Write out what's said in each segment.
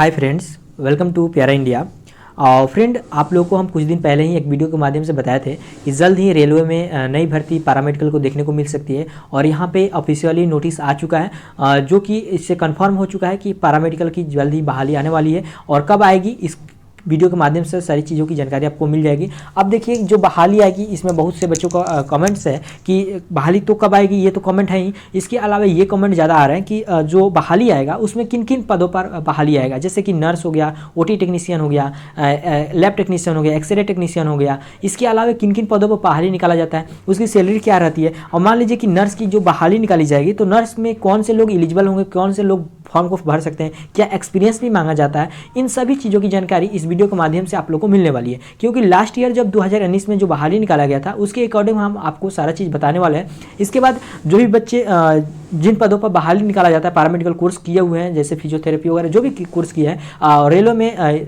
Hi friends, welcome to प्यारा India. Friend, आप लोगों को हम कुछ दिन पहले ही एक वीडियो के माध्यम से बताए थे कि जल्द ही रेलवे में नई भर्ती पैरामेडिकल को देखने को मिल सकती है और यहाँ पे ऑफिशियली नोटिस आ चुका है, जो कि इससे कंफर्म हो चुका है कि पैरामेडिकल की जल्द ही बहाली आने वाली है। और कब आएगी, इस वीडियो के माध्यम से सारी चीज़ों की जानकारी आपको मिल जाएगी। अब देखिए, जो बहाली आएगी इसमें बहुत से बच्चों का कमेंट्स है कि बहाली तो कब आएगी, ये तो कमेंट है ही। इसके अलावा ये कमेंट ज़्यादा आ रहे हैं कि जो बहाली आएगा उसमें किन किन पदों पर बहाली आएगा, जैसे कि नर्स हो गया, ओटी टेक्नीशियन हो गया, लैब टेक्नीशियन हो गया, एक्सरे टेक्नीशियन हो गया। इसके अलावा किन किन पदों पर बहाली निकाला जाता है, उसकी सैलरी क्या रहती है। और मान लीजिए कि नर्स की जो बहाली निकाली जाएगी तो नर्स में कौन से लोग एलिजिबल होंगे, कौन से लोग फॉर्म को भर सकते हैं, क्या एक्सपीरियंस भी मांगा जाता है। इन सभी चीज़ों की जानकारी इस वीडियो के माध्यम से आप लोगों को मिलने वाली है, क्योंकि लास्ट ईयर जब 2019 में जो बहाली निकाला गया था उसके अकॉर्डिंग हम आपको सारा चीज़ बताने वाले हैं। इसके बाद जो भी बच्चे जिन पदों पर बहाली निकाला जाता है, पैरामेडिकल कोर्स किए हुए हैं, जैसे फिजियोथेरेपी वगैरह जो भी कोर्स किए हैं, रेलवे में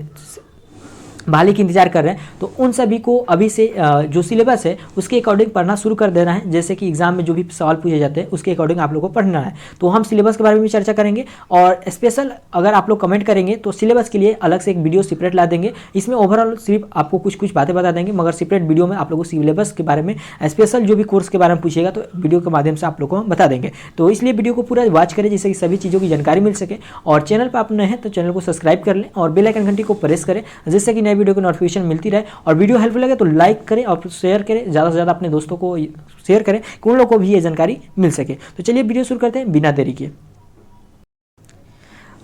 बहाली की इंतजार कर रहे हैं, तो उन सभी को अभी से जो सिलेबस है उसके अकॉर्डिंग पढ़ना शुरू कर देना है। जैसे कि एग्जाम में जो भी सवाल पूछे जाते हैं उसके अकॉर्डिंग आप लोगों को पढ़ना है। तो हम सिलेबस के बारे में भी चर्चा करेंगे और स्पेशल अगर आप लोग कमेंट करेंगे तो सिलेबस के लिए अलग से एक वीडियो सेपरेट ला देंगे। इसमें ओवरऑल सिर्फ आपको कुछ कुछ बातें बता देंगे, मगर सेपरेट वीडियो में आप लोगों को सिलेबस के बारे में स्पेशल जो भी कोर्स के बारे में पूछेगा तो वीडियो के माध्यम से आप लोग को हम बता देंगे। तो इसलिए वीडियो को पूरा वॉच करें जिससे कि सभी चीज़ों की जानकारी मिल सके। और चैनल पर आप नए हैं तो चैनल को सब्सक्राइब कर लें और बेल आइकन घंटी को प्रेस करें, जिससे कि नए वीडियो की नोटिफिकेशन मिलती रहे। और वीडियो हेल्पफुल लगे तो लाइक करें और शेयर करें, ज़्यादा से ज़्यादा अपने दोस्तों को शेयर करें कि उन लोगों को भी ये जानकारी मिल सके। तो चलिए वीडियो शुरू करते हैं बिना देरी के।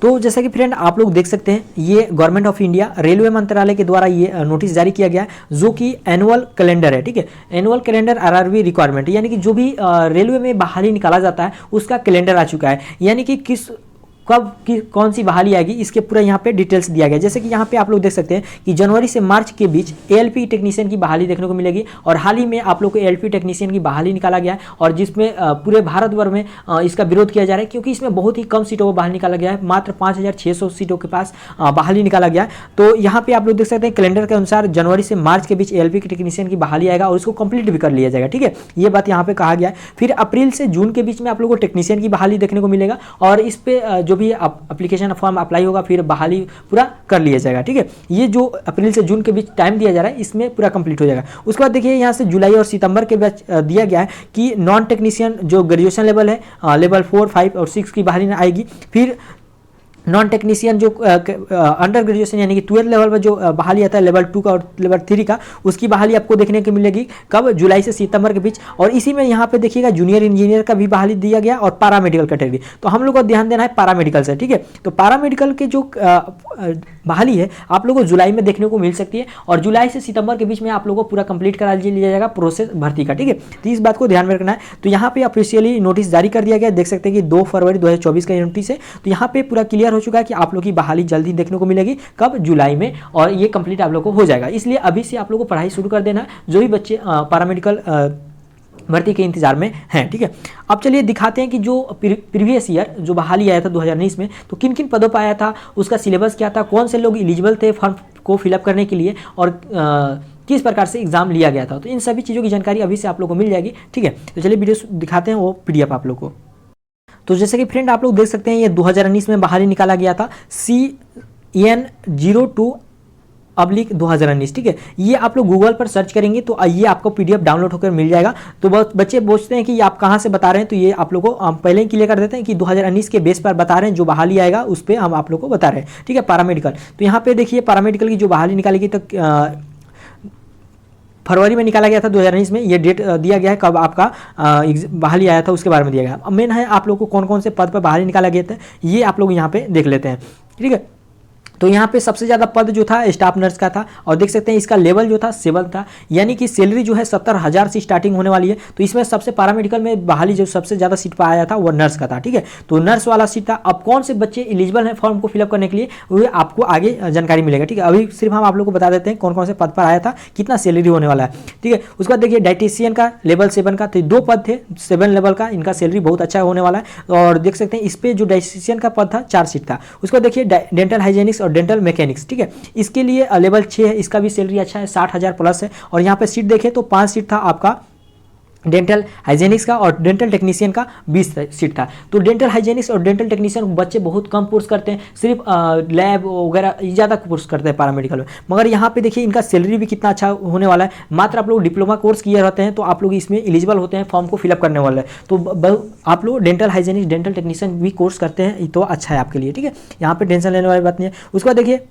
तो जैसा कि फ्रेंड आप लोग देख सकते हैं, ये गवर्नमेंट ऑफ इंडिया रेलवे मंत्रालय के द्वारा ये नोटिस जारी किया गया है, जो कि एनुअल कैलेंडर है। ठीक है, एनुअल कैलेंडर आरआरबी रिक्वायरमेंट, यानी कि जो भी रेलवे में बहाली निकाला जाता है उसका कैलेंडर आ चुका है, यानी कि किस कब की कौन सी बहाली आएगी इसके पूरा यहाँ पे डिटेल्स दिया गया। जैसे कि यहाँ पे आप लोग देख सकते हैं कि जनवरी से मार्च के बीच एएलपी टेक्नीशियन की बहाली देखने को मिलेगी। और हाल ही में आप लोग को एएलपी टेक्नीशियन की बहाली निकाला गया है, और जिसमें पूरे भारत भर में इसका विरोध किया जा रहा है, क्योंकि इसमें बहुत ही कम सीटों पर बहाली निकाला गया है, मात्र 5600 सीटों के पास बहाली निकाला गया है। तो यहाँ पे आप लोग देख सकते हैं कैलेंडर के अनुसार जनवरी से मार्च के बीच एएलपी की टेक्नीशियन की बहाली आएगा और इसको कंप्लीट भी कर लिया जाएगा। ठीक है, ये बात यहाँ पे कहा गया है। फिर अप्रैल से जून के बीच में आप लोग को टेक्नीशियन की बहाली देखने को मिलेगा, और इस पे जो भी एप्लीकेशन फॉर्म अप्लाई होगा फिर बहाली पूरा कर लिया जाएगा। ठीक है, ये जो अप्रैल से जून के बीच टाइम दिया जा रहा है इसमें पूरा कंप्लीट हो जाएगा। उसके बाद देखिए यहाँ से जुलाई और सितंबर के बीच दिया गया है कि नॉन टेक्नीशियन जो ग्रेजुएशन लेवल है, लेवल 4, 5 और 6 की बहाली आएगी। फिर नॉन टेक्नीशियन जो अंडर ग्रेजुएशन यानी कि 12 लेवल पर जो बहाली आता है लेवल 2 का और लेवल 3 का, उसकी बहाली आपको देखने को मिलेगी कब, जुलाई से सितंबर के बीच। और इसी में यहाँ पे देखिएगा जूनियर इंजीनियर का भी बहाली दिया गया और पैरामेडिकल कैटेगरी। तो हम लोग को ध्यान देना है पैरामेडिकल से। ठीक है, तो पैरामेडिकल के जो बहाली है आप लोगों को जुलाई में देखने को मिल सकती है, और जुलाई से सितंबर के बीच में आप लोगों को पूरा कंप्लीट करा लिया जाएगा प्रोसेस भर्ती का। ठीक है, तो इस बात को ध्यान में रखना है। तो यहाँ पे ऑफिशियली नोटिस जारी कर दिया गया, देख सकते हैं कि 2 फरवरी 2024 का नोटिस है। तो यहाँ पे पूरा क्लियर हो चुका है कि आप लोग की बहाली जल्दी देखने को मिलेगी कब, जुलाई में, और ये कंप्लीट आप लोग को हो जाएगा। इसलिए अभी से आप लोग को पढ़ाई शुरू कर देना है, जो भी बच्चे पैरामेडिकल भर्ती के इंतजार में हैं। ठीक है, अब चलिए दिखाते हैं कि जो प्रीवियस ईयर जो बहाली आया था 2019 में, तो किन किन पदों पर आया था, उसका सिलेबस क्या था, कौन से लोग एलिजिबल थे फॉर्म को फिलअप करने के लिए, और किस प्रकार से एग्जाम लिया गया था। तो इन सभी चीज़ों की जानकारी अभी से आप लोग को मिल जाएगी। ठीक है, तो चलिए वीडियो दिखाते हैं वो पीडीएफ आप लोग को। तो जैसे कि फ्रेंड आप लोग देख सकते हैं, ये 2019 में बहाली निकाला गया था, CN02/2019। ठीक है, ये आप लोग गूगल पर सर्च करेंगे तो ये आपको पीडीएफ डाउनलोड होकर मिल जाएगा। तो बहुत बच्चे पूछते हैं कि ये आप कहाँ से बता रहे हैं, तो ये आप लोग को पहले ही क्लियर कर देते हैं कि 2019 के बेस पर बता रहे हैं, जो बहाली आएगा उस पर हम आप लोग को बता रहे हैं। ठीक है, पैरामेडिकल, तो यहाँ पे देखिए पैरामेडिकल की जो बहाली निकाली गई तो फरवरी में निकाला गया था 2019 में। ये डेट दिया गया है कब आपका बहाली आया था, उसके बारे में दिया गया। अब मेन है आप लोग को कौन कौन से पद पर बहाली निकाला गया था, ये आप लोग यहाँ पे देख लेते हैं। ठीक है, तो यहाँ पे सबसे ज़्यादा पद जो था स्टाफ नर्स का था, और देख सकते हैं इसका लेवल जो था 7 था, यानी कि सैलरी जो है 70,000 से स्टार्टिंग होने वाली है। तो इसमें सबसे पैरामेडिकल में बहाली जो सबसे ज़्यादा सीट पर आया था वो नर्स का था। ठीक है, तो नर्स वाला सीट था। अब कौन से बच्चे एलिजिबल हैं फॉर्म को फिलअप करने के लिए, वो आपको आगे जानकारी मिलेगा। ठीक है, अभी सिर्फ हम आप लोग को बता देते हैं कौन कौन से पद पर आया था, कितना सैलरी होने वाला है। ठीक है, उसके बाद देखिए डाइटिशियन का लेवल 7 का, तो 2 पद थे 7 लेवल का, इनका सैलरी बहुत अच्छा होने वाला है। और देख सकते हैं इस पर जो डाइटिशियन का पद था 4 सीट था। उसके बाद देखिए डेंटल हाइजेनिक्स और डेंटल मैकेनिक्स। ठीक है, इसके लिए लेवल 6 है, इसका भी सैलरी अच्छा है, 60,000 प्लस है। और यहाँ पे सीट देखें तो 5 सीट था आपका डेंटल हाइजेनिक्स का और डेंटल टेक्नीशियन का 20 सीट था। तो डेंटल हाइजेनिक्स और डेंटल टेक्नीशियन बच्चे बहुत कम कोर्स करते हैं, सिर्फ लैब वगैरह ज़्यादा कोर्स करते हैं पैरामेडिकल में। मगर यहाँ पे देखिए इनका सैलरी भी कितना अच्छा होने वाला है। मात्र आप लोग डिप्लोमा कोर्स किए रहते हैं तो आप लोग इसमें एलिजिबल होते हैं, फॉर्म को फिलअप करने वाले हैं। तो आप लोग डेंटल हाइजेनिक्स डेंटल टेक्नीशियन भी कोर्स करते हैं तो अच्छा है आपके लिए, ठीक है। यहाँ पे टेंशन लेने वाली बात नहीं है। उसके बाद देखिए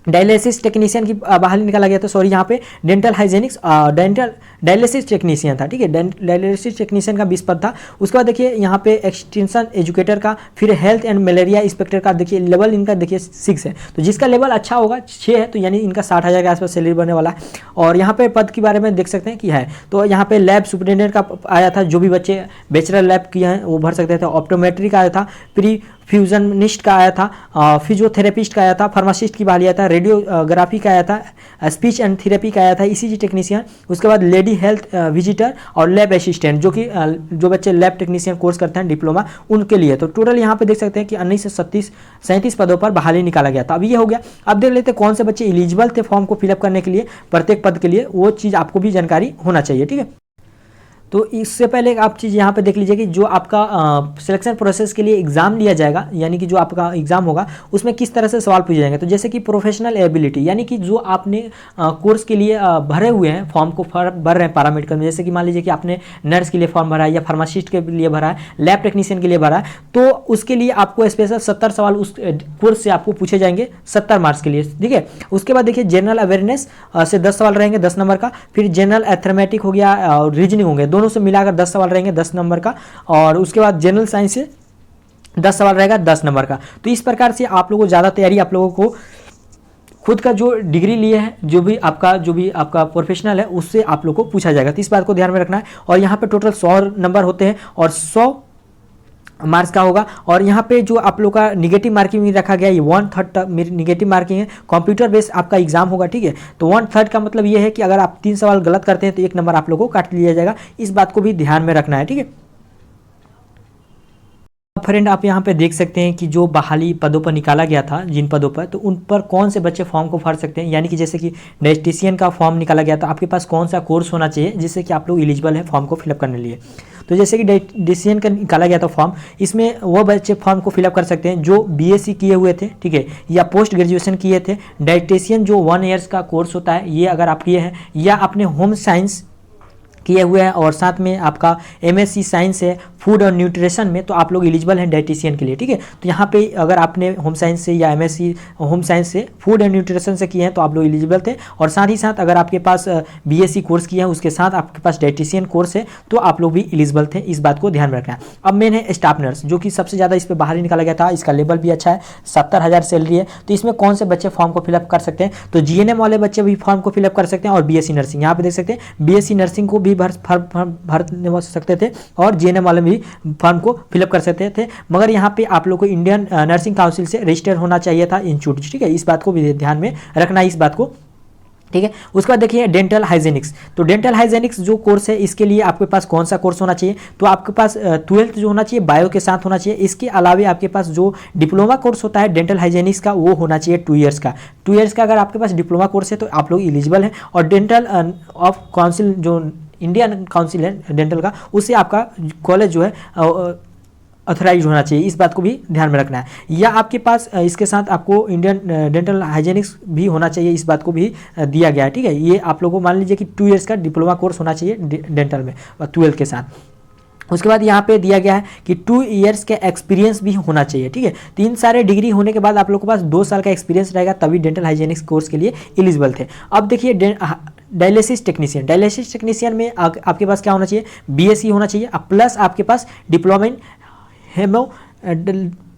डायलिसिस टेक्नीशियन की बाहर निकाला गया था, सॉरी यहाँ पे डेंटल हाइजेनिक्स डेंटल डायलिसिस टेक्नीशियन था, ठीक है। डायलिसिस टेक्नीशियन का 20 पद था। उसके बाद देखिए यहाँ पे एक्सटेंशन एजुकेटर का, फिर हेल्थ एंड मलेरिया इंस्पेक्टर का देखिए लेवल इनका देखिए 6 है। तो जिसका लेवल अच्छा होगा 6 है तो यानी इनका 60,000 के आसपास सैलरी बनने वाला है। और यहाँ पे पद के बारे में देख सकते हैं कि है, तो यहाँ पे लैब सुपरिटेंडेंट का आया था, जो भी बच्चे बैचलर लैब किए हैं वो भर सकते थे। ऑप्टोमेट्री का आया था, प्री फ्यूजनिस्ट का आया था, फिजियोथेरेपिस्ट का आया था, फार्मासिस्ट की बारी आया था, रेडियोग्राफी का आया था, स्पीच एंड थेरेपी का आया था, ईसीजी टेक्नीशियन। उसके बाद लेडी हेल्थ विजिटर और लैब असिस्टेंट, जो कि जो बच्चे लैब टेक्नीशियन कोर्स करते हैं डिप्लोमा उनके लिए। तो टोटल यहाँ पे देख सकते हैं कि 19 से 37 पदों पर बहाली निकाला गया था। अब ये हो गया। अब देख लेते कौन से बच्चे एलिजिबल थे फॉर्म को फिलअप करने के लिए, प्रत्येक पद के लिए, वो चीज़ आपको भी जानकारी होना चाहिए, ठीक है। तो इससे पहले आप चीज़ यहाँ पे देख लीजिए कि जो आपका सिलेक्शन प्रोसेस के लिए एग्जाम लिया जाएगा, यानी कि जो आपका एग्जाम होगा उसमें किस तरह से सवाल पूछे जाएंगे। तो जैसे कि प्रोफेशनल एबिलिटी, यानी कि जो आपने कोर्स के लिए भरे हुए हैं, फॉर्म को भर रहे हैं पैरामेडिकल में, जैसे कि मान लीजिए कि आपने नर्स के लिए फॉर्म भरा है या फार्मासिस्ट के लिए भरा है, लैब टेक्नीशियन के लिए भरा है, तो उसके लिए आपको स्पेशल 70 सवाल उस कोर्स से आपको पूछे जाएंगे 70 मार्क्स के लिए, ठीक है। उसके बाद देखिए जनरल अवेयरनेस से 10 सवाल रहेंगे 10 नंबर का, फिर जनरल अथमेटिक हो गया और रीजनिंग होंगे, दोनों से मिलाकर 10 सवाल रहेंगे 10 नंबर का। और उसके बाद जनरल साइंस से 10 सवाल रहेगा 10 नंबर का। तो इस प्रकार से आप लोगों को ज़्यादा तैयारी, आप लोगों को खुद का जो डिग्री लिए है, जो भी आपका प्रोफेशनल है, उससे आप लोग को पूछा जाएगा। तो इस बात को ध्यान में रखना है। और यहाँ पे टोटल 100 नंबर होते हैं और 100 मार्क्स का होगा। और यहाँ पे जो आप लोग का निगेटिव मार्किंग भी रखा गया, ये 1/3 निगेटिव मार्किंग है। कंप्यूटर बेस्ड आपका एग्जाम होगा, ठीक है। तो 1/3 का मतलब ये है कि अगर आप 3 सवाल गलत करते हैं तो 1 नंबर आप लोगों को काट लिया जाएगा। इस बात को भी ध्यान में रखना है, ठीक है। फ्रेंड आप यहाँ पे देख सकते हैं कि जो बहाली पदों पर निकाला गया था, जिन पदों पर, तो उन पर कौन से बच्चे फॉर्म को भर सकते हैं। यानी कि जैसे कि डायटिशियन का फॉर्म निकाला गया था, आपके पास कौन सा कोर्स होना चाहिए जिससे कि आप लोग एलिजिबल हैं फॉर्म को फिलअप करने के लिए। तो जैसे कि डायटिशियन का निकाला गया था फॉर्म, इसमें वो बच्चे फॉर्म को फिलअप कर सकते हैं जो बीएससी किए हुए थे, ठीक है, या पोस्ट ग्रेजुएशन किए थे। डायटिशियन जो 1 ईयर्स का कोर्स होता है, ये अगर आप किए हैं, या आपने होम साइंस किए हुए हैं और साथ में आपका एमएससी साइंस है फूड और न्यूट्रिशन में, तो आप लोग एलिजिबल हैं डाइटिशियन के लिए, ठीक है। तो यहाँ पे अगर आपने होम साइंस से या एमएससी होम साइंस से फूड एंड न्यूट्रिशन से किए हैं तो आप लोग एलिजिबल थे। और साथ ही साथ अगर आपके पास बीएससी कोर्स किया है, उसके साथ आपके पास डाइटिशियन कोर्स है, तो आप लोग भी एलिजिबल थे। इस बात को ध्यान में रखना है। अब मेन है स्टाफ नर्स, जो कि सबसे ज़्यादा इस पर बाहर ही निकाला गया था। इसका लेवल भी अच्छा है, 70,000 सैलरी है। तो इसमें कौन से बच्चे फॉर्म को फिलअप कर सकते हैं, तो जीएनएम वाले बच्चे भी फॉर्म को फिलअप कर सकते हैं और बीएससी नर्सिंग, यहाँ पे देख सकते हैं बीएससी नर्सिंग को भी भर सकते थे और जीएनएम वाले भी फॉर्म को फिलअप कर सकते थे। मगर यहाँ पे आप लोग को इंडियन नर्सिंग काउंसिल से रजिस्टर होना चाहिए था इंस्टीट्यूट, ठीक है। इस बात को भी ध्यान में रखना है, इस बात को, ठीक है। उसके बाद देखिए डेंटल हाइजेनिक्स। तो डेंटल हाइजेनिक्स जो कोर्स है, इसके लिए आपके पास कौन सा कोर्स होना चाहिए, तो आपके पास 12th जो होना चाहिए बायो के साथ होना चाहिए। इसके अलावा आपके पास जो डिप्लोमा कोर्स होता है डेंटल हाइजेनिक्स का, वो होना चाहिए 2 ईयर्स का। 2 ईयर्स का अगर आपके पास डिप्लोमा कोर्स है तो आप लोग एलिजिबल हैं। और डेंटल ऑफ काउंसिल, जो इंडियन काउंसिल है डेंटल का, उससे आपका कॉलेज जो है ऑथराइज होना चाहिए। इस बात को भी ध्यान में रखना है। या आपके पास इसके साथ आपको इंडियन डेंटल हाइजेनिक्स भी होना चाहिए, इस बात को भी दिया गया है, ठीक है। ये आप लोगों को मान लीजिए कि 2 ईयर्स का डिप्लोमा कोर्स होना चाहिए डेंटल में 12th के साथ। उसके बाद यहाँ पे दिया गया है कि 2 ईयर्स का एक्सपीरियंस भी होना चाहिए, ठीक है। 3 सारे डिग्री होने के बाद आप लोग के पास 2 साल का एक्सपीरियंस रहेगा, तभी डेंटल हाइजेनिक्स कोर्स के लिए एलिजिबल थे। अब देखिए डायलिसिस टेक्नीशियन, डायलिसिस टेक्नीशियन में आपके पास क्या होना चाहिए, बीएससी होना चाहिए, प्लस आपके पास डिप्लोमा इन हेमोलाइसिस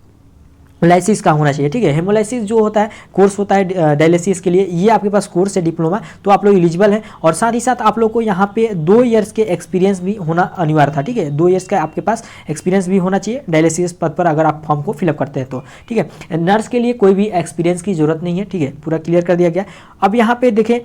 का होना चाहिए, ठीक है। हेमोलाइसिस जो होता है कोर्स होता है डायलिसिस के लिए, ये आपके पास कोर्स है डिप्लोमा, तो आप लोग एलिजिबल हैं। और साथ ही साथ आप लोग को यहाँ पे 2 ईयर्स के एक्सपीरियंस भी होना अनिवार्य था, ठीक है। 2 ईयर्स का आपके पास एक्सपीरियंस भी होना चाहिए डायलिसिस पद पर अगर आप फॉर्म को फिलअप करते हैं तो, ठीक है। नर्स के लिए कोई भी एक्सपीरियंस की जरूरत नहीं है, ठीक है, पूरा क्लियर कर दिया गया। अब यहाँ पे देखें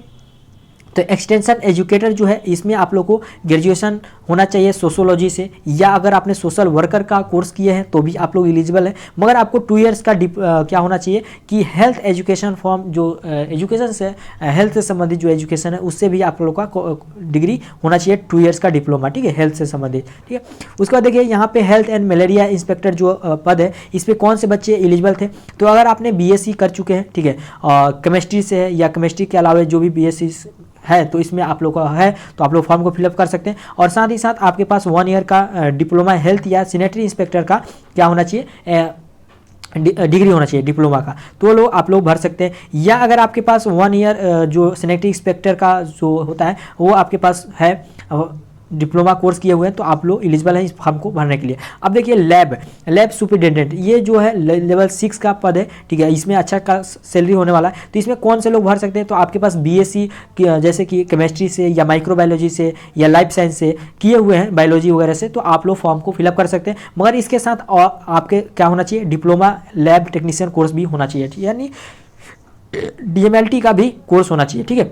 तो एक्सटेंशन एजुकेटर जो है इसमें आप लोग को ग्रेजुएशन होना चाहिए सोशोलॉजी से, या अगर आपने सोशल वर्कर का कोर्स किए हैं तो भी आप लोग एलिजिबल हैं। मगर आपको 2 इयर्स का क्या होना चाहिए कि हेल्थ एजुकेशन फॉर्म जो एजुकेशन से हेल्थ से संबंधित जो एजुकेशन है उससे भी आप लोग का डिग्री होना चाहिए, 2 इयर्स का डिप्लोमा, ठीक है, हेल्थ से संबंधित, ठीक है। उसके बाद देखिए यहाँ पे हेल्थ एंड मलेरिया इंस्पेक्टर जो पद है इस पर कौन से बच्चे एलिजिबल थे। तो अगर आपने BSc कर चुके हैं, ठीक है, केमिस्ट्री से है या केमिस्ट्री के अलावा जो भी BSc है तो इसमें आप लोग का है तो आप लोग फॉर्म को फिलअप कर सकते हैं। और साथ ही साथ आपके पास 1 ईयर का डिप्लोमा हेल्थ या सैनिटरी इंस्पेक्टर का क्या होना चाहिए, डिग्री होना चाहिए डिप्लोमा का, तो लोग आप लोग भर सकते हैं। या अगर आपके पास 1 ईयर जो सैनिटरी इंस्पेक्टर का जो होता है वो आपके पास है डिप्लोमा कोर्स किए हुए हैं तो आप लोग एलिजिबल हैं इस फॉर्म को भरने के लिए। अब देखिए लैब सुपरिटेंडेंट, ये जो है लेवल 6 का पद है, ठीक है, इसमें अच्छा का सैलरी होने वाला है। तो इसमें कौन से लोग भर सकते हैं, तो आपके पास BSc जैसे कि केमिस्ट्री से या माइक्रोबायोलॉजी से या लाइफ साइंस से किए हुए हैं, बायोलॉजी वगैरह से, तो आप लोग फॉर्म को फिलअप कर सकते हैं। मगर इसके साथ आपके क्या होना चाहिए, डिप्लोमा लैब टेक्नीशियन कोर्स भी होना चाहिए, यानी DMLT का भी कोर्स होना चाहिए, ठीक है।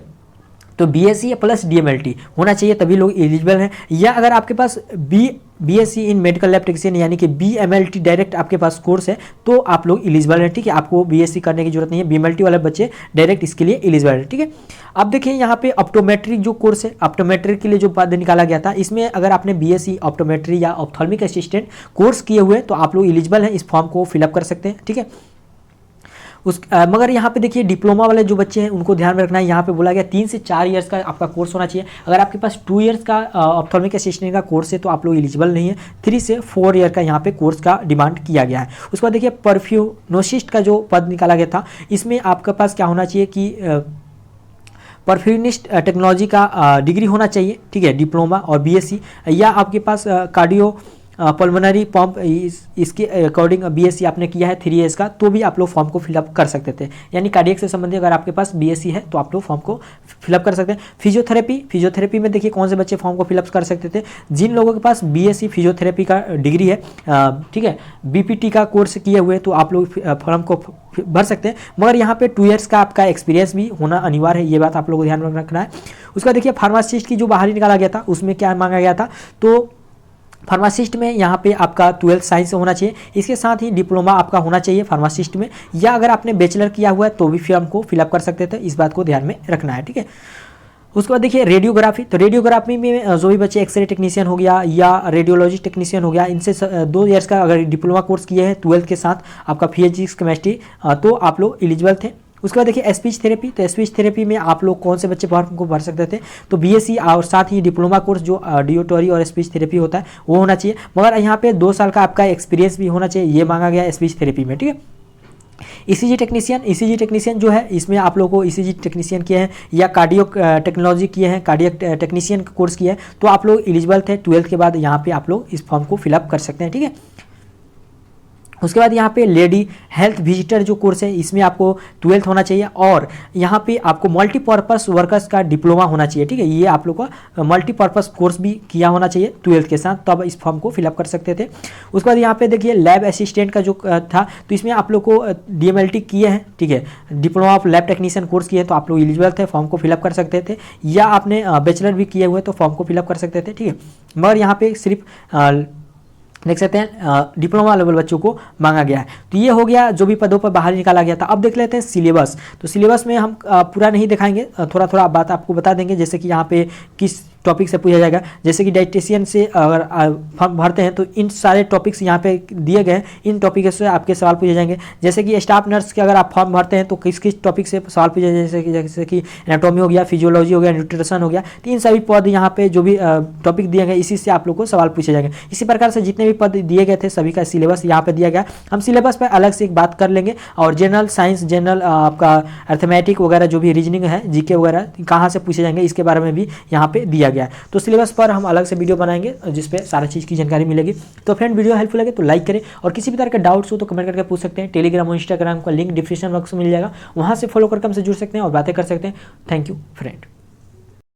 तो BSc प्लस DMLT होना चाहिए तभी लोग एलिजिबल हैं। या अगर आपके पास BSc इन मेडिकल लैब टेक्नीशियन यानी कि BMLT डायरेक्ट आपके पास कोर्स है तो आप लोग एलिजिबल हैं, ठीक है, आपको BSc करने की जरूरत नहीं है, BMLT वाले बच्चे डायरेक्ट इसके लिए एलिजिबल है, ठीक है। अब देखिए यहाँ पे ऑप्टोमेट्रिक जो कोर्स है, ऑप्टोमेट्रिक के लिए जो पद निकाला गया था इसमें अगर आपने BSc ऑप्टोमेट्री या ऑप्थेल्मिक असिस्टेंट कोर्स किए हुए तो आप लोग एलिजिबल हैं, इस फॉर्म को फिलअप कर सकते हैं, ठीक है। मगर यहाँ पे देखिए डिप्लोमा वाले जो बच्चे हैं उनको ध्यान में रखना है, यहाँ पे बोला गया 3 से 4 इयर्स का आपका कोर्स होना चाहिए। अगर आपके पास 2 इयर्स का ऑप्थेल्मिक असिस्टेंट का कोर्स है तो आप लोग एलिजिबल नहीं है, 3 से 4 ईयर का यहाँ पे कोर्स का डिमांड किया गया है। उसके बाद देखिए परफ्यूनोसिस्ट का जो पद निकाला गया था इसमें आपके पास क्या होना चाहिए कि परफ्यूनिस्ट टेक्नोलॉजी का डिग्री होना चाहिए, ठीक है, डिप्लोमा और BSc, या आपके पास कार्डियो पल्मोनरी पंप इसके अकॉर्डिंग BSc आपने किया है 3 इयर्स का तो भी आप लोग फॉर्म को फिलअप कर सकते थे, यानी कार्डियक से संबंधित अगर आपके पास BSc है तो आप लोग फॉर्म को फिलअप कर सकते हैं। फिजियोथेरेपी में देखिए कौन से बच्चे फॉर्म को फिलअप कर सकते थे, जिन लोगों के पास BSc फिजियोथेरेपी का डिग्री है, ठीक है, BPT का कोर्स किए हुए तो आप लोग फॉर्म को भर सकते हैं। मगर यहाँ पे 2 इयर्स का आपका एक्सपीरियंस भी होना अनिवार्य है, ये बात आप लोगों को ध्यान में रखना है। उसका देखिए फार्मासिस्ट की जो बाहरी निकाला गया था उसमें क्या मांगा गया था, तो फार्मासिस्ट में यहाँ पे आपका 12th साइंस होना चाहिए, इसके साथ ही डिप्लोमा आपका होना चाहिए फार्मासिस्ट में, या अगर आपने बैचलर किया हुआ है तो भी फॉर्म को फिलअप कर सकते थे, इस बात को ध्यान में रखना है, ठीक है। उसके बाद देखिए रेडियोग्राफी, तो रेडियोग्राफी में जो भी बच्चे एक्सरे टेक्नीशियन हो गया या रेडियोलॉजी टेक्नीशियन हो गया, इनसे 2 इयर्स का अगर डिप्लोमा कोर्स किए हैं 12th के साथ आपका फिजिक्स केमिस्ट्री तो आप लोग एलिजिबल थे। उसके बाद देखिए स्पीच थेरेपी, तो स्पीच थेरेपी में आप लोग कौन से बच्चे फॉर्म को भर सकते थे, तो BSc और साथ ही डिप्लोमा कोर्स जो ऑडिटरी और स्पीच थेरेपी होता है वो होना चाहिए। मगर यहाँ पे 2 साल का आपका एक्सपीरियंस भी होना चाहिए, ये मांगा गया स्पीच थेरेपी में, ठीक है। ECG टेक्नीशियन जो है इसमें आप लोगों को ECG टेक्नीशियन किए हैं या कार्डियो टेक्नोलॉजी किए हैं, कार्डियक टेक्नीशियन कोर्स किए हैं तो आप लोग एलिजिबल थे 12th के बाद, यहाँ पे आप लोग इस फॉर्म को फिलअप कर सकते हैं, ठीक है। उसके बाद यहाँ पे लेडी हेल्थ विजिटर जो कोर्स है इसमें आपको 12th होना चाहिए और यहाँ पे आपको मल्टीपर्पस वर्कर्स का डिप्लोमा होना चाहिए, ठीक है, ये आप लोग का मल्टीपर्पस कोर्स भी किया होना चाहिए 12th के साथ, तब इस फॉर्म को फिलअप कर सकते थे। उसके बाद यहाँ पे देखिए लैब असिस्टेंट का जो था तो इसमें आप लोग को DMLT किए हैं, ठीक है, diploma of lab technician course किए हैं तो आप लोग एलिजिबल थे, फॉर्म को फिलअप कर सकते थे, या आपने बैचलर भी किए हुए तो फॉर्म को फिलअप कर सकते थे, ठीक है। मगर यहाँ पे सिर्फ देख सकते हैं डिप्लोमा लेवल बच्चों को मांगा गया है। तो ये हो गया जो भी पदों पर बाहर निकाला गया था। अब देख लेते हैं सिलेबस, तो सिलेबस में हम पूरा नहीं दिखाएंगे, थोड़ा थोड़ा बात आपको बता देंगे, जैसे कि यहाँ पे किस टॉपिक से पूछा जाएगा, जैसे कि डाइटिशियन से अगर फॉर्म भरते हैं तो इन सारे टॉपिक्स यहाँ पे दिए गए हैं, इन टॉपिक से आपके सवाल पूछे जाएंगे। जैसे कि स्टाफ नर्स के अगर आप फॉर्म भरते हैं तो किस किस टॉपिक से सवाल पूछे जाएंगे, जैसे कि एनाटॉमी हो गया, फिजियोलॉजी हो गया, न्यूट्रिशन हो गया, तो इन सभी पद यहाँ पे जो भी टॉपिक दिए गए इसी से आप लोग को सवाल पूछे जाएंगे। इसी प्रकार से जितने भी पद दिए गए थे सभी का सिलेबस यहाँ पे दिया गया। हम सिलेबस पर अलग से एक बात कर लेंगे, और जनरल साइंस, जनरल आपका अर्थमेटिक वगैरह जो भी रीजनिंग है, जीके वगैरह कहाँ से पूछे जाएंगे इसके बारे में भी यहाँ पे दिया गया है। तो सिलेबस पर हम अलग से वीडियो बनाएंगे जिस पे सारा चीज़ की जानकारी मिलेगी। तो फ्रेंड वीडियो हेल्पफुल लगे तो लाइक करें, और किसी भी तरह के डाउट्स हो तो कमेंट करके पूछ सकते हैं। टेलीग्राम और इंस्टाग्राम का लिंक डिस्क्रिप्शन बॉक्स में मिल जाएगा, वहाँ से फॉलो करके हमसे जुड़ सकते हैं और बातें कर सकते हैं। Thank you friend.